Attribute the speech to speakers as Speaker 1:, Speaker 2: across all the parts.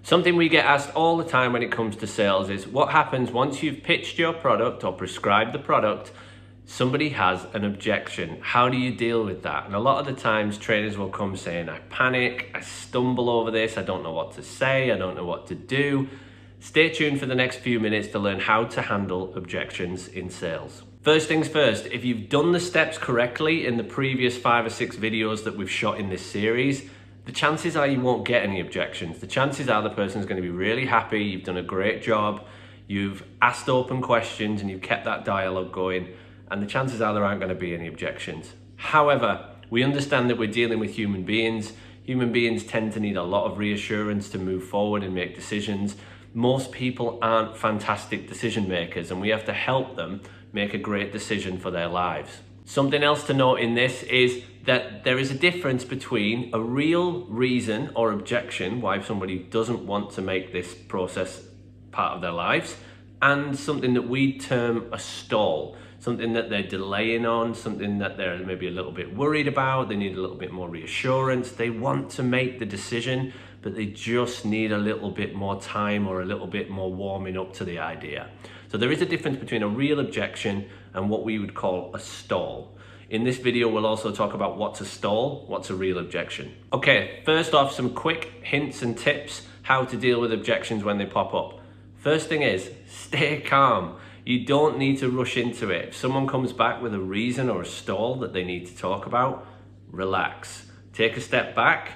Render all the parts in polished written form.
Speaker 1: Something we get asked all the time when it comes to sales is what happens once you've pitched your product or prescribed the product, somebody has an objection. How do you deal with that? And a lot of the times trainers will come saying, I panic, I stumble over this, I don't know what to say, I don't know what to do. Stay tuned for the next few minutes to learn how to handle objections in sales. First things first, if you've done the steps correctly in the previous 5 or 6 videos that we've shot in this series, the chances are you won't get any objections. The chances are the person's going to be really happy, you've done a great job, you've asked open questions and you've kept that dialogue going, and the chances are there aren't going to be any objections. However, we understand that we're dealing with human beings. Human beings tend to need a lot of reassurance to move forward and make decisions. Most people aren't fantastic decision makers, and we have to help them make a great decision for their lives. Something else to note in this is that there is a difference between a real reason or objection why somebody doesn't want to make this process part of their lives, and something that we term a stall. Something that they're delaying on, something that they're maybe a little bit worried about, they need a little bit more reassurance, they want to make the decision, but they just need a little bit more time or a little bit more warming up to the idea. So there is a difference between a real objection and what we would call a stall. In this video, we'll also talk about what's a stall, what's a real objection. Okay, first off, some quick hints and tips how to deal with objections when they pop up. First thing is, stay calm. You don't need to rush into it. If someone comes back with a reason or a stall that they need to talk about, relax. Take a step back,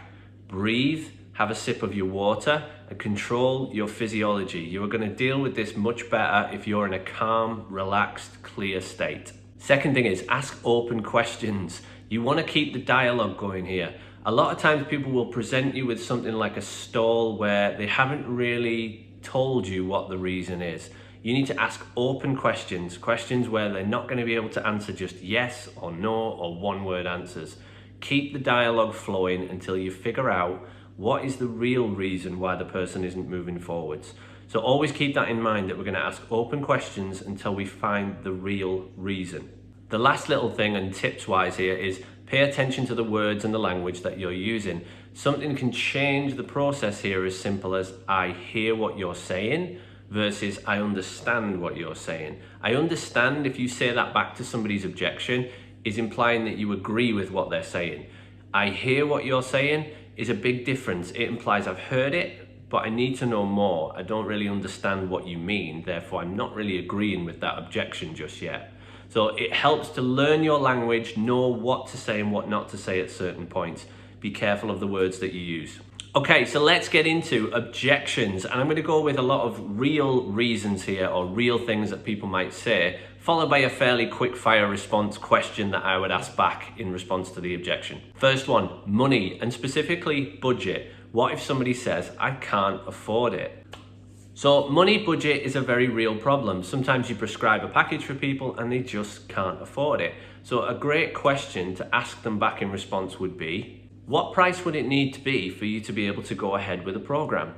Speaker 1: breathe, have a sip of your water, and control your physiology. You are going to deal with this much better if you're in a calm, relaxed, clear state. Second thing is, ask open questions. You want to keep the dialogue going here. A lot of times people will present you with something like a stall where they haven't really told you what the reason is. You need to ask open questions, questions where they're not going to be able to answer just yes or no or one-word answers. Keep the dialogue flowing until you figure out what is the real reason why the person isn't moving forwards. So always keep that in mind, that we're going to ask open questions until we find the real reason. The last little thing, and tips-wise here, is pay attention to the words and the language that you're using. Something can change the process here as simple as I hear what you're saying versus I understand what you're saying. I understand, if you say that back to somebody's objection, is implying that you agree with what they're saying. I hear what you're saying is a big difference. It implies I've heard it, but I need to know more. I don't really understand what you mean, therefore I'm not really agreeing with that objection just yet. So it helps to learn your language, know what to say and what not to say at certain points. Be careful of the words that you use. Okay, so let's get into objections, and I'm going to go with a lot of real reasons here, or real things that people might say, followed by a fairly quick fire response question that I would ask back in response to the objection. First one, money, and specifically budget. What if somebody says, I can't afford it? So money budget is a very real problem. Sometimes you prescribe a package for people and they just can't afford it. So a great question to ask them back in response would be, what price would it need to be for you to be able to go ahead with a program?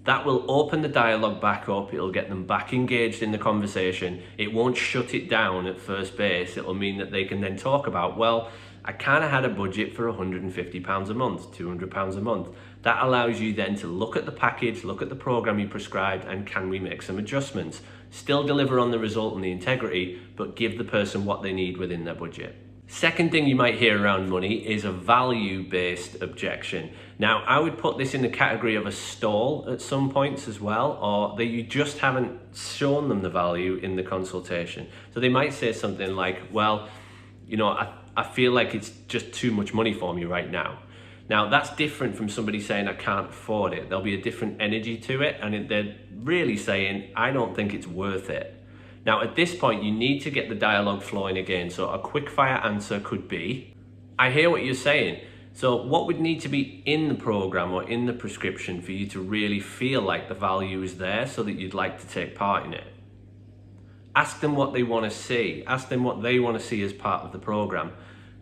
Speaker 1: That will open the dialogue back up. It'll get them back engaged in the conversation. It won't shut it down at first base. It'll mean that they can then talk about, well, I kind of had a budget for £150 a month, £200 a month. That allows you then to look at the package, look at the program you prescribed, and can we make some adjustments? Still deliver on the result and the integrity, but give the person what they need within their budget. Second thing you might hear around money is a value-based objection. Now, I would put this in the category of a stall at some points as well, or that you just haven't shown them the value in the consultation. So they might say something like, well, you know, I feel like it's just too much money for me right now. Now, that's different from somebody saying, I can't afford it. There'll be a different energy to it, and they're really saying, I don't think it's worth it. Now, at this point, you need to get the dialogue flowing again. So a quick fire answer could be, I hear what you're saying. So what would need to be in the program or in the prescription for you to really feel like the value is there so that you'd like to take part in it? Ask them what they want to see. Ask them what they want to see as part of the program.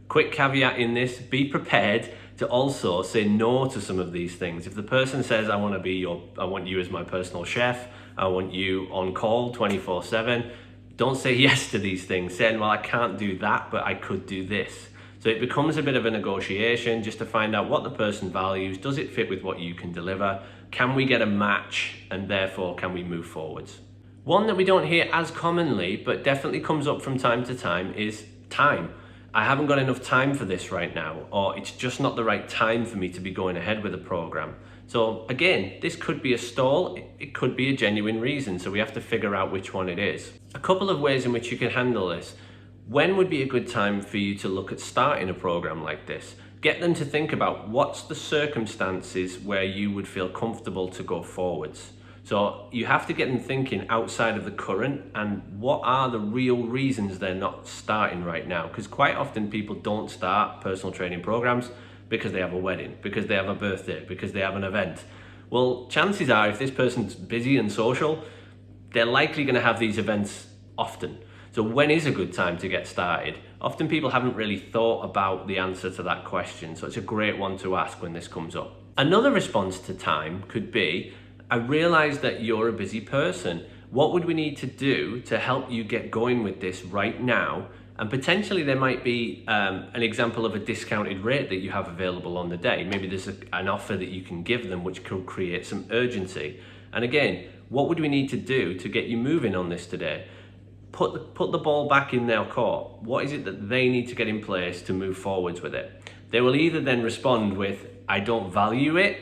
Speaker 1: Quick caveat in this, be prepared to also say no to some of these things. If the person says, I want you as my personal chef, I want you on call 24/7, don't say yes to these things, saying, well, I can't do that, but I could do this. So it becomes a bit of a negotiation just to find out what the person values. Does it fit with what you can deliver? Can we get a match? And therefore, can we move forwards? One that we don't hear as commonly, but definitely comes up from time to time, is time. I haven't got enough time for this right now, or it's just not the right time for me to be going ahead with a program. So again, this could be a stall, it could be a genuine reason, so we have to figure out which one it is. A couple of ways in which you can handle this. When would be a good time for you to look at starting a program like this? Get them to think about what's the circumstances where you would feel comfortable to go forwards. So you have to get them thinking outside of the current and what are the real reasons they're not starting right now. Because quite often people don't start personal training programs because they have a wedding, because they have a birthday, because they have an event. Well, chances are if this person's busy and social, they're likely going to have these events often. So when is a good time to get started? Often people haven't really thought about the answer to that question. So it's a great one to ask when this comes up. Another response to time could be, I realize that you're a busy person. What would we need to do to help you get going with this right now? And potentially there might be an example of a discounted rate that you have available on the day. Maybe there's an offer that you can give them which could create some urgency. And again, what would we need to do to get you moving on this today? Put the ball back in their court. What is it that they need to get in place to move forwards with it? They will either then respond with, I don't value it,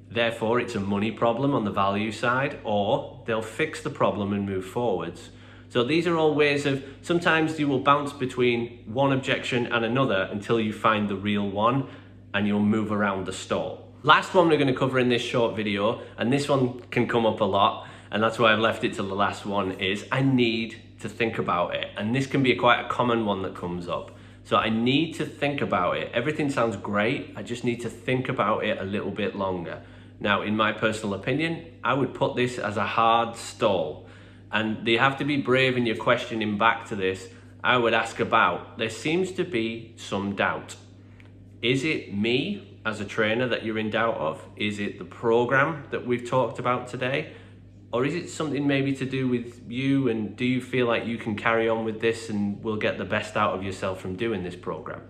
Speaker 1: therefore it's a money problem on the value side, or they'll fix the problem and move forwards. So these are all ways of, sometimes you will bounce between one objection and another until you find the real one and you'll move around the stall. Last one we're going to cover in this short video, and this one can come up a lot, and that's why I've left it to the last one, is I need to think about it. And this can be quite a common one that comes up. So I need to think about it. Everything sounds great, I just need to think about it a little bit longer. Now, in my personal opinion, I would put this as a hard stall. And you have to be brave in your questioning back to this. I would ask about, there seems to be some doubt. Is it me as a trainer that you're in doubt of? Is it the program that we've talked about today? Or is it something maybe to do with you, and do you feel like you can carry on with this and will get the best out of yourself from doing this program?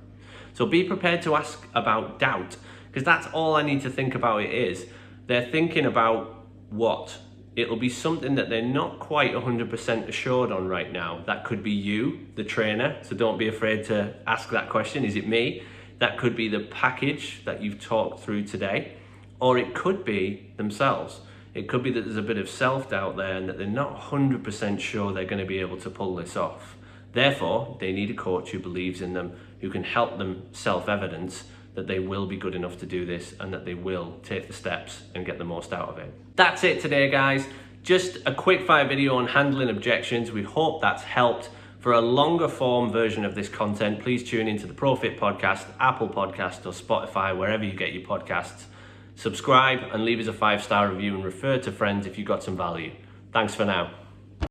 Speaker 1: So be prepared to ask about doubt, because that's all I need to think about it is. They're thinking about what? It'll be something that they're not quite 100% assured on right now. That could be you, the trainer, so don't be afraid to ask that question. Is it me? That could be the package that you've talked through today, or it could be themselves. It could be that there's a bit of self-doubt there and that they're not 100% sure they're going to be able to pull this off. Therefore, they need a coach who believes in them, who can help them self-evidence that they will be good enough to do this and that they will take the steps and get the most out of it. That's it today, guys. Just a quick fire video on handling objections. We hope that's helped. For a longer form version of this content, please tune into the ProFit Podcast, Apple Podcast, or Spotify, wherever you get your podcasts. Subscribe and leave us a 5-star review and refer to friends if you got some value. Thanks for now.